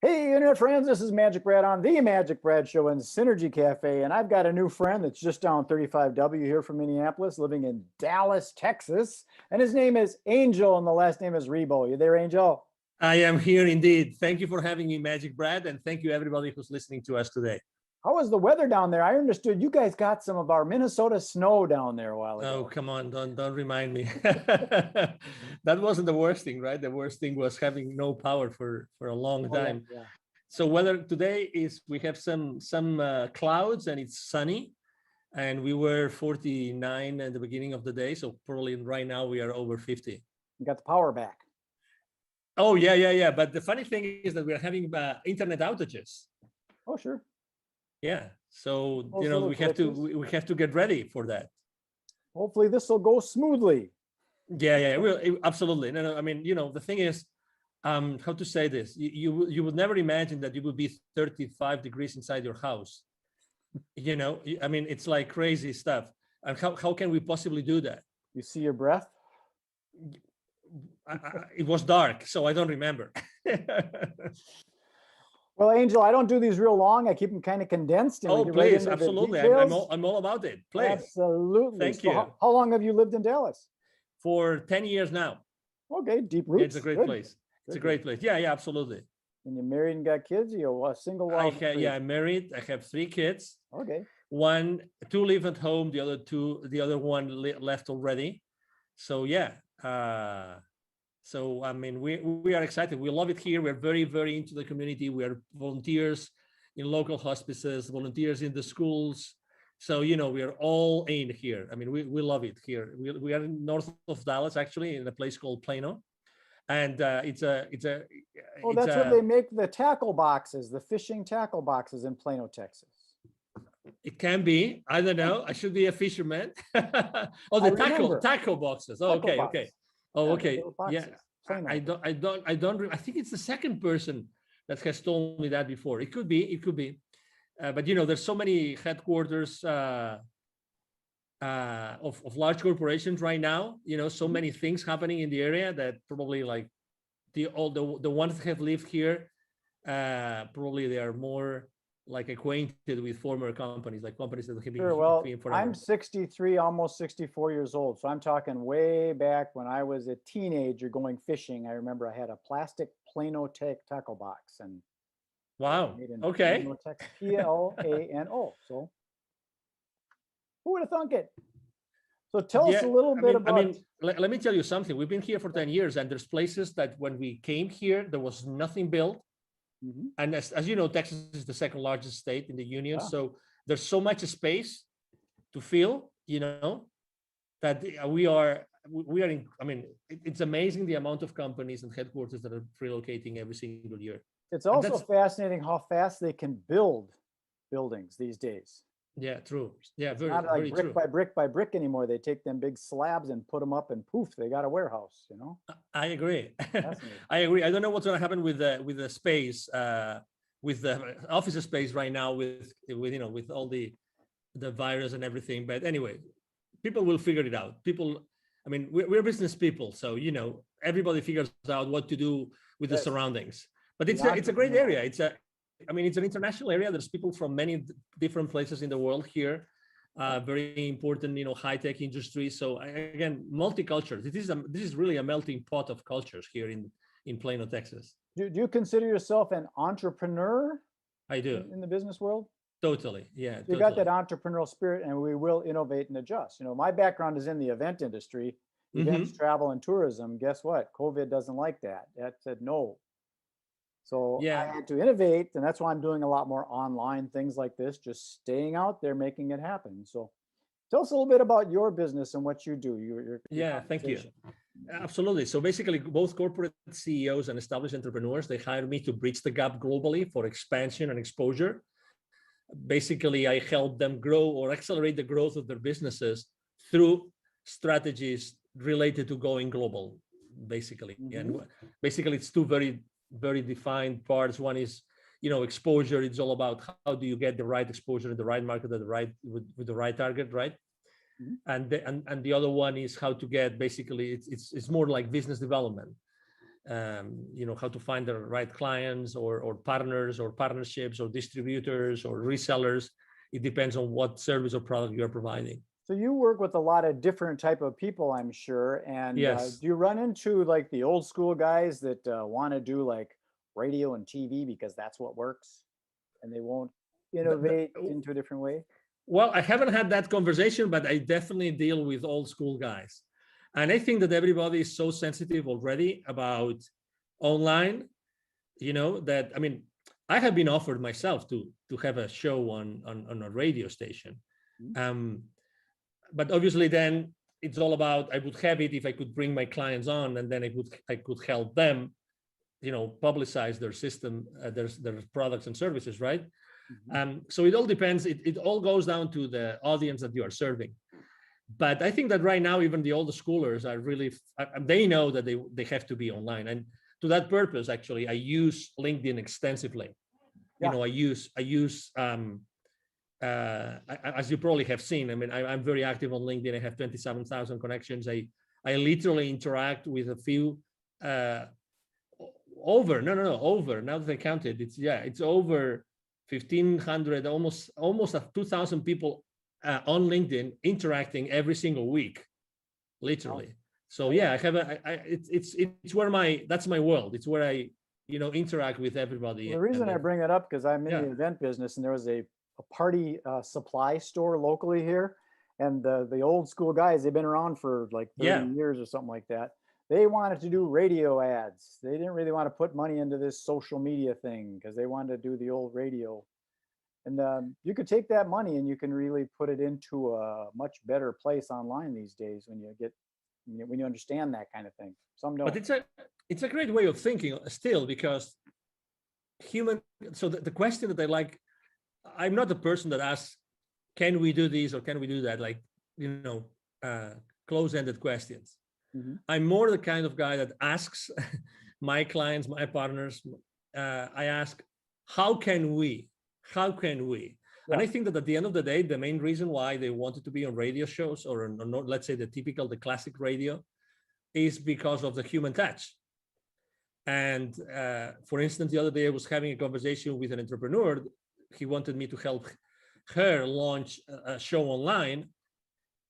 Hey, internet friends, this is Magic Brad on the Magic Brad Show in Synergy Cafe, and I've got a new friend that's just down 35W here from Minneapolis, living in Dallas, Texas, and his name is Angel, and the last name is Ribo. You there, Angel? I am here indeed. Thank you for having me, Magic Brad, and thank you everybody who's listening to us today. How was the weather down there? I understood you guys got some of our Minnesota snow down there a while ago. Oh, come on, don't remind me. That wasn't the worst thing, right? The worst thing was having no power for a long time. Yeah. So weather today is we have some clouds and it's sunny, and we were 49 at the beginning of the day. So probably right now we are over 50. You got the power back. Oh yeah. But the funny thing is that we're having internet outages. Oh sure. Yeah. So Also we have to get ready for that. Hopefully this will go smoothly. Yeah. Absolutely. No. I mean, the thing is, how to say this? You would never imagine that you would be 35 degrees inside your house. I mean, it's like crazy stuff. And how can we possibly do that? You see your breath? It was dark, so I don't remember. Well, Angel, I don't do these real long. I keep them kind of condensed. And Oh, please, absolutely. I'm all about it. Please. Absolutely. Thank you. How long have you lived in Dallas? For 10 years now. Okay, deep roots. Yeah, it's a great place. It's a great place. Yeah, absolutely. And you're married and got kids? You're a single wife? I'm married. I have 3 kids. Okay. 2 live at home. The other one left already. So yeah. So I mean, we are excited. We love it here. We're very, very into the community. We are volunteers in local hospices, volunteers in the schools. So we are all in here. I mean, we love it here. We are north of Dallas, actually, in a place called Plano, and it's a. Oh, that's where they make the tackle boxes, the fishing tackle boxes in Plano, Texas. It can be. I don't know. I should be a fisherman. Oh, the tackle boxes. Oh, okay, okay. Oh, okay. Yeah, I don't. I think it's the second person that has told me that before. It could be. But there's so many headquarters of large corporations right now. So many things happening in the area that probably like the ones that have lived here, probably they are more like acquainted with former companies, like companies that have been Sure. Well, forever. I'm 63, almost 64 years old. So I'm talking way back when I was a teenager going fishing. I remember I had a plastic Plano tackle box and wow. Okay. Plano. So who would have thunk it? So tell us a little bit about. I mean, let me tell you something. We've been here for 10 years, and there's places that when we came here, there was nothing built. Mm-hmm. And as you know, Texas is the second largest state in the union. Yeah. So there's so much space to fill, that we are in. I mean, it's amazing the amount of companies and headquarters that are relocating every single year. It's also fascinating how fast they can build buildings these days. Yeah, true. Yeah, it's not like brick by brick anymore. They take them big slabs and put them up, and poof, they got a warehouse. I agree. I agree. I don't know what's going to happen with the space, with the office space right now, with all the virus and everything. But anyway, people will figure it out. I mean, we're business people, so everybody figures out what to do with the surroundings. But it's a great area. It's an international area. There's people from many different places in the world here. Very important, high-tech industry. So again, multicultural. This is really a melting pot of cultures here in Plano, Texas. Do you consider yourself an entrepreneur? I do. In the business world? Totally. Yeah. You got that entrepreneurial spirit, and we will innovate and adjust. My background is in the event industry, events, travel, and tourism. Guess what? COVID doesn't like that. That said no. So yeah. I had to innovate, and that's why I'm doing a lot more online things like this, just staying out there, making it happen. So tell us a little bit about your business and what you do. Thank you. Absolutely. So basically, both corporate CEOs and established entrepreneurs, they hire me to bridge the gap globally for expansion and exposure. Basically, I help them grow or accelerate the growth of their businesses through strategies related to going global, basically. Mm-hmm. And basically, it's two very defined parts. One is, exposure. It's all about how do you get the right exposure in the right market at with the right target, right? Mm-hmm. And the other one is how to get, basically, it's more like business development. how to find the right clients or partners or partnerships or distributors or resellers. It depends on what service or product you're providing. So you work with a lot of different type of people, I'm sure. And Yes. do you run into like the old school guys that want to do like radio and TV because that's what works, and they won't innovate into a different way? Well, I haven't had that conversation, but I definitely deal with old school guys. And I think that everybody is so sensitive already about online, that, I mean, I have been offered myself to have a show on a radio station. But obviously then it's all about, I would have it if I could bring my clients on, and then I could help them, publicize their system, their products and services, right? So it all depends. It all goes down to the audience that you are serving. But I think that right now, even the older schoolers are really, they know that they have to be online. And to that purpose, actually, I use LinkedIn extensively. Yeah. I use as you probably have seen, I mean, I'm very active on LinkedIn. I have 27,000 connections. I literally interact with a few, over, now that I counted, it's over 1,500, almost 2,000 people on LinkedIn interacting every single week, literally. Wow. So yeah, I have it's where that's my world. It's where I, interact with everybody. Well, the reason I bring it up, because I'm in the event business, and there was a party supply store locally here, and the old school guys, they've been around for like 30 years or something like that. They wanted to do radio ads. They didn't really want to put money into this social media thing because they wanted to do the old radio. And you could take that money and you can really put it into a much better place online these days when you understand that kind of thing. Some don't. But it's a great way of thinking still, because so the question that I like, I'm not the person that asks, can we do this or can we do that? Like, close-ended questions. I'm more the kind of guy that asks my clients, my partners, I ask, how can we? Yeah. And I think that at the end of the day, the main reason why they wanted to be on radio shows or let's say the classic radio, is because of the human touch. And for instance, the other day I was having a conversation with an entrepreneur. He wanted me to help her launch a show online.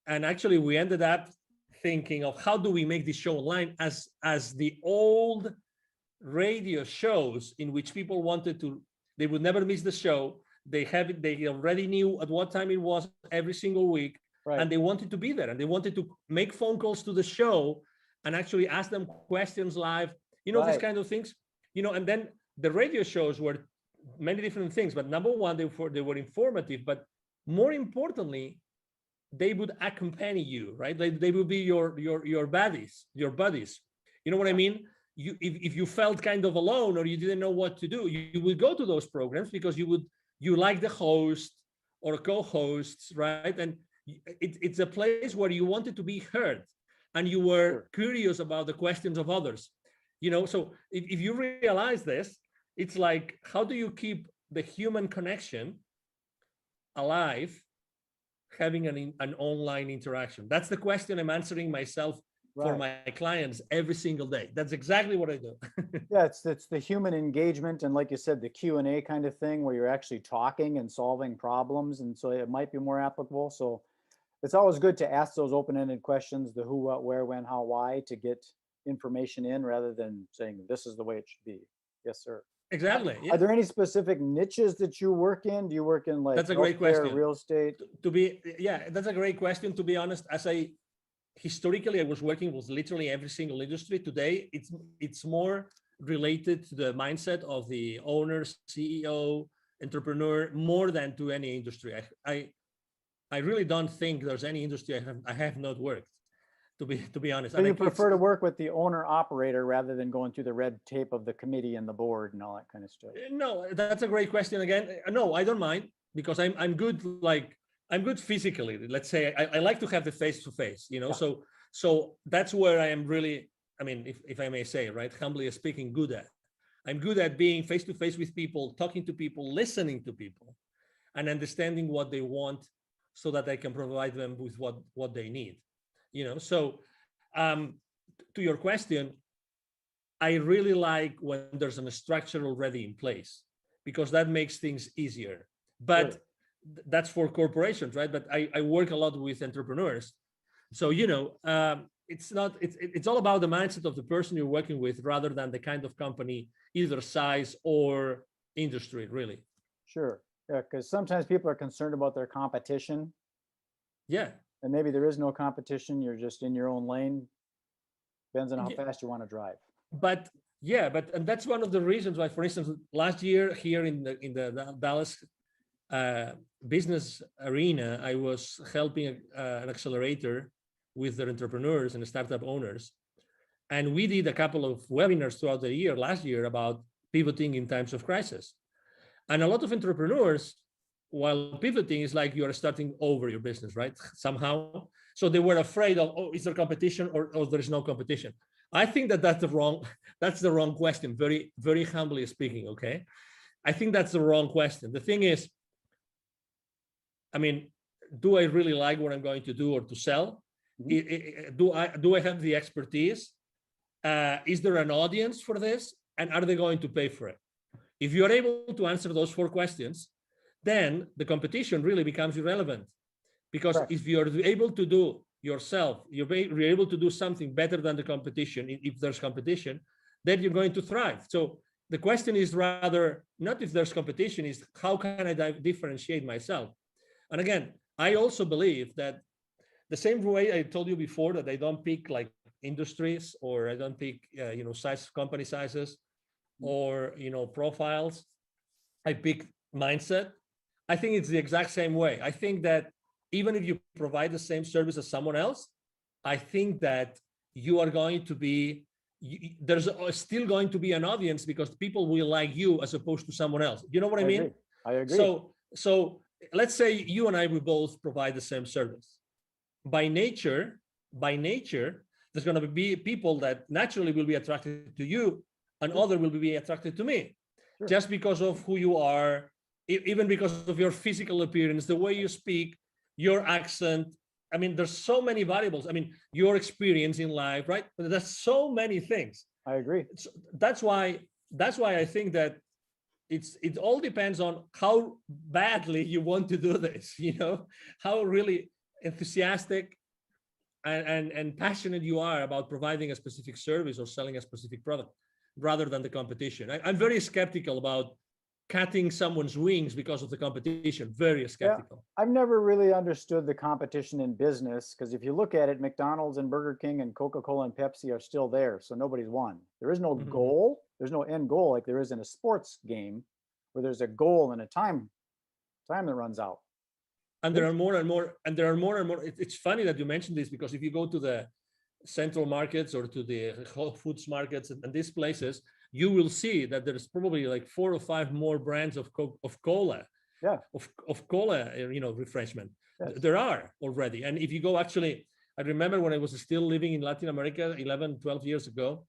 And actually we ended up thinking of how do we make this show online as the old radio shows in which people they would never miss the show. They already knew at what time it was every single week. Right. And they wanted to be there, and they wanted to make phone calls to the show and actually ask them questions live, these kind of things, and then the radio shows were many different things, but number one, they were informative, but more importantly, they would accompany you, right? They would be your buddies. You know what I mean? If you felt kind of alone or you didn't know what to do, you would go to those programs because you like the host or co-hosts, right? And it's a place where you wanted to be heard and you were curious about the questions of others. So if you realize this, it's like, how do you keep the human connection alive, having an online interaction? That's the question I'm answering myself for my clients every single day. That's exactly what I do. Yeah, it's the human engagement, and like you said, the Q&A kind of thing where you're actually talking and solving problems, and so it might be more applicable. So it's always good to ask those open-ended questions, the who, what, where, when, how, why, to get information in rather than saying this is the way it should be. Yes, sir. Exactly. Yeah. Are there any specific niches that you work in? Do you work in like that's a great question. Real estate? That's a great question. To be honest, historically I was working with literally every single industry. Today it's more related to the mindset of the owner, CEO, entrepreneur, more than to any industry. I really don't think there's any industry I have not worked, to be honest. So you prefer to work with the owner operator rather than going through the red tape of the committee and the board and all that kind of stuff? No, that's a great question again. No, I don't mind, because I'm good. I'm good physically. Let's say I like to have the face-to-face, Yeah. So that's where I am really, I mean, if I may say, right, humbly speaking, good at. I'm good at being face-to-face with people, talking to people, listening to people, and understanding what they want so that I can provide them with what they need. So to your question, I really like when there's a structure already in place, because that makes things easier. But Sure. that's for corporations, right? But I work a lot with entrepreneurs. So, it's all about the mindset of the person you're working with rather than the kind of company, either size or industry, really. Sure. Yeah, because sometimes people are concerned about their competition, Yeah. and maybe there is no competition. You're just in your own lane. Depends on how Yeah. fast you want to drive. But yeah, and that's one of the reasons why, for instance, last year here in the Dallas business arena, I was helping an accelerator with their entrepreneurs and startup owners. And we did a couple of webinars throughout the year, last year, about pivoting in times of crisis. And a lot of entrepreneurs, while pivoting, is like you are starting over your business, right? Somehow. So they were afraid of, oh, is there competition or there is no competition? I think that's the wrong question, very, very humbly speaking, okay? I think that's the wrong question. The thing is, I mean, do I really like what I'm going to do or to sell? Mm-hmm. Do I have the expertise? Is there an audience for this? And are they going to pay for it? If you're able to answer those 4 questions, then the competition really becomes irrelevant. Because Correct. If you're able to do yourself, you're able to do something better than the competition, if there's competition, then you're going to thrive. So the question is rather not if there's competition, is how can I differentiate myself? And again, I also believe that the same way I told you before that I don't pick like industries, or I don't pick company sizes, or profiles. I pick mindset. I think it's the exact same way. I think that even if you provide the same service as someone else, I think that you are going to be, there's still going to be an audience, because people will like you as opposed to someone else. You know what I mean? I agree. So let's say you and I, we both provide the same service. By nature, there's going to be people that naturally will be attracted to you, and other will be attracted to me. Sure. Just because of who you are, even because of your physical appearance, the way you speak, your accent. I mean, there's so many variables. I mean, your experience in life, right? There's so many things. I agree. So that's why I think that it all depends on how badly you want to do this, how really enthusiastic and passionate you are about providing a specific service or selling a specific product, rather than the competition. I'm very skeptical about cutting someone's wings because of the competition. Very skeptical. Yeah, I've never really understood the competition in business, because if you look at it, McDonald's and Burger King and Coca-Cola and Pepsi are still there. So nobody's won. There is no goal. There's no end goal like there is in a sports game, where there's a goal and a time that runs out. And there are more and more. It's funny that you mentioned this, because if you go to the central markets or to the Whole Foods markets and these places, you will see that there's probably like 4 or 5 more brands of cola, of cola, refreshment. Yes. There are already. And if you go, actually, I remember when I was still living in Latin America 11, 12 years ago,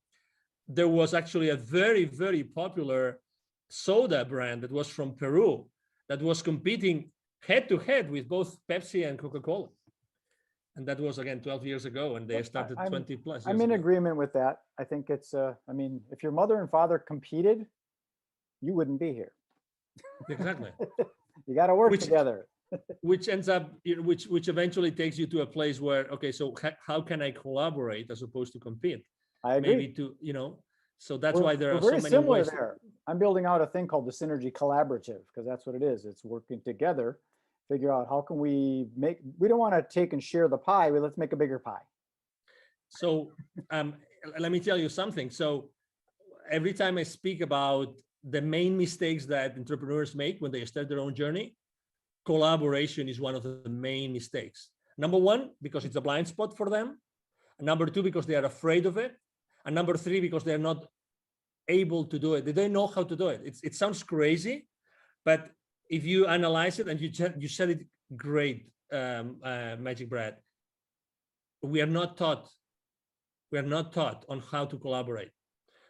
there was actually a very, very popular soda brand that was from Peru that was competing head to head with both Pepsi and Coca-Cola. And that was, again, 12 years ago, and they started 20 plus years I'm in ago. agreement with that. I think it's, if your mother and father competed, you wouldn't be here. Exactly. You got to work together. Which ends up, which eventually takes you to a place where, okay, so how can I collaborate as opposed to compete? I agree. Maybe so that's why there are so many similar ways. There. I'm building out a thing called the Synergy Collaborative, because that's what it is. It's working together. Figure out how can we don't want to take and share the pie, but let's make a bigger pie. So let me tell you something. So every time I speak about the main mistakes that entrepreneurs make when they start their own journey, collaboration is one of the main mistakes. Number 1, because it's a blind spot for them. And number 2, because they are afraid of it. And number 3, because they're not able to do it. They don't know how to do it. It sounds crazy, but if you analyze it, and you said it great, MagicBrad, we are not taught on how to collaborate.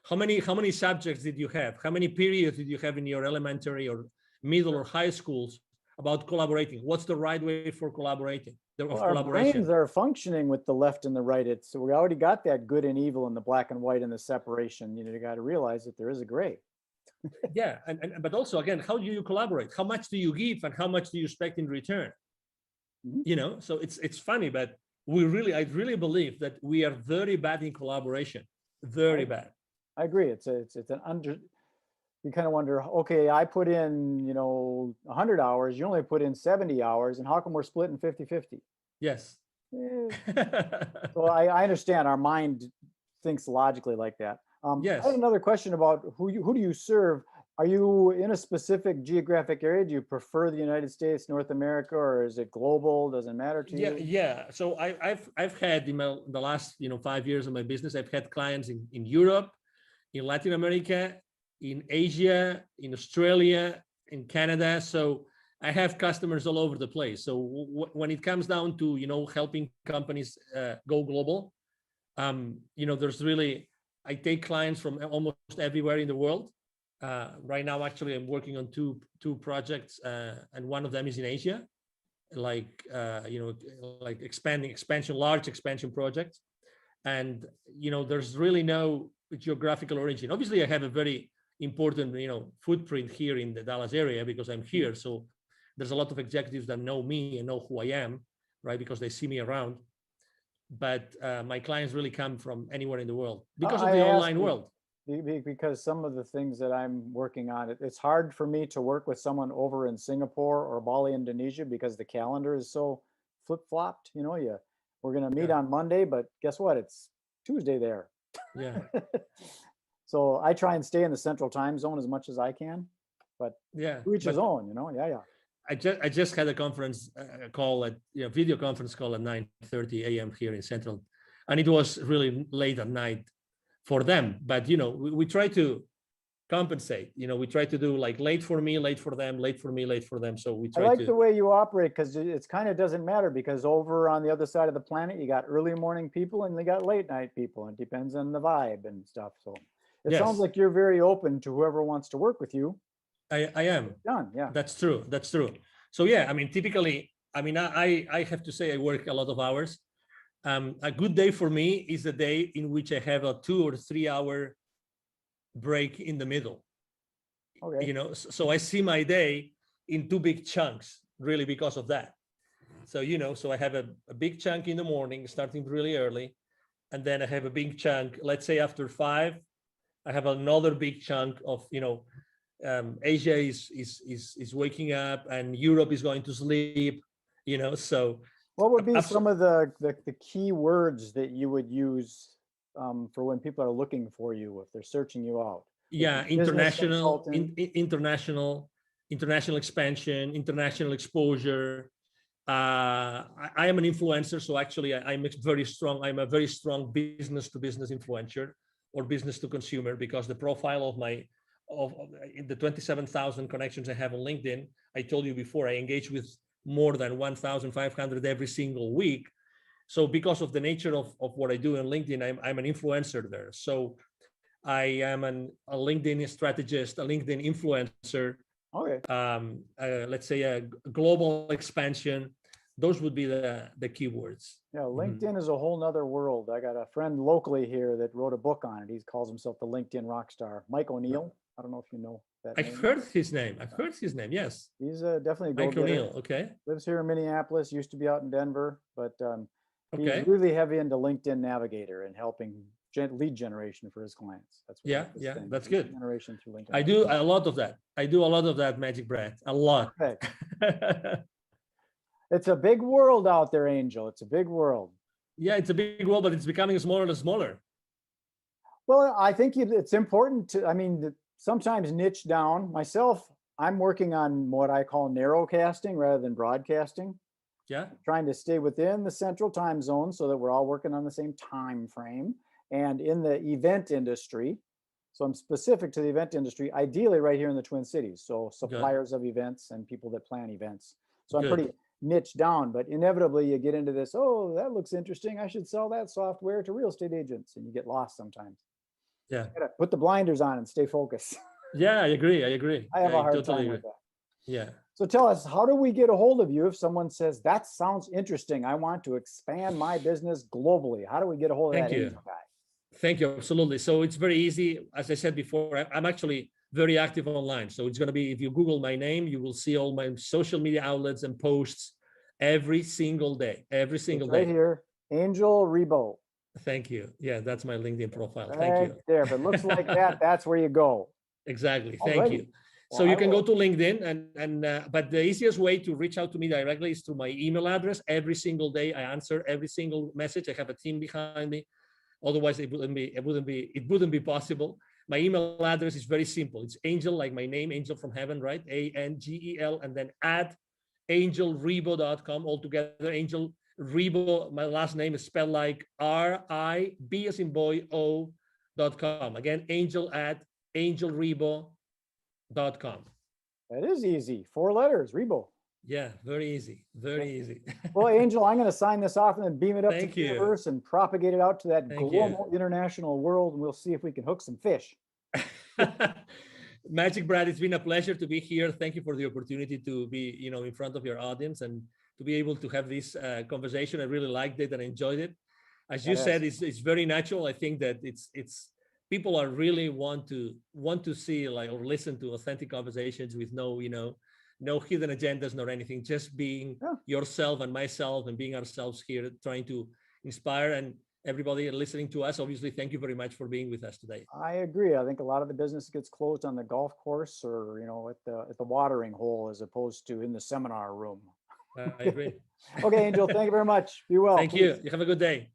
How many subjects did you have? How many periods did you have in your elementary or middle or high schools about collaborating? What's the right way for collaborating? Well, of our collaboration. brains are functioning with the left and the right. So we already got that good and evil and the black and white and the separation. You got to realize that there is a gray. Yeah, but also again, how do you collaborate? How much do you give, and how much do you expect in return? So it's funny, but I really believe that we are very bad in collaboration, very bad. I agree. It's an under. You kind of wonder, okay, I put in 100 hours, you only put in 70 hours, and how come we're splitting 50-50? Yes. So I understand our mind thinks logically like that. Yes. I have another question about who do you serve? Are you in a specific geographic area? Do you prefer the United States, North America, or is it global? Doesn't matter to you? Yeah. So I've had in the last 5 years of my business, I've had clients in Europe, in Latin America, in Asia, in Australia, in Canada. So I have customers all over the place. So when it comes down to helping companies go global, there's really, I take clients from almost everywhere in the world. Right now, actually, I'm working on two projects, and one of them is in Asia, like large expansion projects. And there's really no geographical origin. Obviously, I have a very important footprint here in the Dallas area because I'm here. So there's a lot of executives that know me and know who I am, right? Because they see me around. But my clients really come from anywhere in the world because of the online world. Because some of the things that I'm working on, it's hard for me to work with someone over in Singapore or Bali, Indonesia, because the calendar is so flip-flopped. We're going to meet on Monday, but guess what? It's Tuesday there. Yeah. So I try and stay in the central time zone as much as I can, but to each his own, Yeah. I just had a conference call video conference call at 9:30 a.m. here in Central, and it was really late at night for them. But we try to compensate. We try to do like late for me, late for them, late for me, late for them. So we try. I like the way you operate because it's kind of doesn't matter because over on the other side of the planet, you got early morning people and they got late night people. It depends on the vibe and stuff. So it sounds like you're very open to whoever wants to work with you. I am. Done. Yeah. That's true. So yeah, I mean, typically, I have to say I work a lot of hours. A good day for me is the day in which I have a 2 or 3 hour break in the middle. Okay. So I see my day in 2 big chunks, really, because of that. So so I have a big chunk in the morning, starting really early, and then I have a big chunk. Let's say after 5, I have another big chunk of Asia is waking up and Europe is going to sleep. So what would be some of the key words that you would use for when people are looking for you if they're searching you out? Yeah, international expansion, international exposure. I am an influencer, so actually I'm a very strong business to business influencer or business to consumer, because the profile of the 27,000 connections I have on LinkedIn, I told you before, I engage with more than 1,500 every single week. So because of the nature of what I do on LinkedIn, I'm an influencer there. So I am a LinkedIn strategist, a LinkedIn influencer. Okay. Let's say a global expansion. Those would be the keywords. Yeah, LinkedIn is a whole nother world. I got a friend locally here that wrote a book on it. He calls himself the LinkedIn rock star, Mike O'Neill. I don't know if you know that name. I've heard his name. Yes. He's definitely a Mike O'Neill. Okay. Lives here in Minneapolis, used to be out in Denver, but he's really heavy into LinkedIn Navigator and helping lead generation for his clients. That's what that's good. Generation through LinkedIn. I do a lot of that. MagicBrad, a lot. It's a big world out there, Angel. It's a big world. Yeah, it's a big world, but it's becoming smaller and smaller. Well, I think it's important to, sometimes niche down. Myself, I'm working on what I call narrowcasting rather than broadcasting. Yeah. Trying to stay within the central time zone so that we're all working on the same time frame. And in the event industry, so I'm specific to the event industry, ideally right here in the Twin Cities. So suppliers of events and people that plan events. So I'm pretty niche down, but inevitably you get into this, oh, that looks interesting, I should sell that software to real estate agents, and you get lost sometimes. Yeah. You gotta put the blinders on and stay focused. Yeah, I agree. I have a hard time with that. Yeah. So tell us, how do we get a hold of you if someone says, that sounds interesting, I want to expand my business globally? How do we get a hold of that angel guy? Thank you. Absolutely. So it's very easy. As I said before, I'm actually very active online. So it's going to be, if you Google my name, you will see all my social media outlets and posts every single day, every single day. Right here, Angel Ribo. Thank you. Yeah, that's my LinkedIn profile. Right Thank you. there. If it looks like that, that's where you go. Exactly. Thank you. So you can go to LinkedIn but the easiest way to reach out to me directly is through my email address. Every single day, I answer every single message. I have a team behind me. Otherwise, it wouldn't be possible. My email address is very simple. It's Angel, like my name, Angel from Heaven, right? ANGEL, and then at angelribo.com altogether. Angel Ribo, my last name is spelled like RIB as in boy O.com. Again, Angel at angelribo.com. That is easy. 4 letters, Ribo. Yeah, very easy. Very easy. Well, Angel, I'm going to sign this off and then beam it up to the you. universe and propagate it out to that Thank global you. international world. And we'll see if we can hook some fish. MagicBrad, it's been a pleasure to be here. Thank you for the opportunity to be, in front of your audience and to be able to have this conversation. I really liked it and enjoyed it. As you said, it's very natural. I think that it's people are really want to see or listen to authentic conversations with no hidden agendas nor anything, just being yourself and myself and being ourselves here, trying to inspire. And everybody listening to us, obviously, thank you very much for being with us today. I agree. I think a lot of the business gets closed on the golf course or, at the watering hole as opposed to in the seminar room. I agree. Okay, Angel, thank you very much. Be well. Thank you. You have a good day.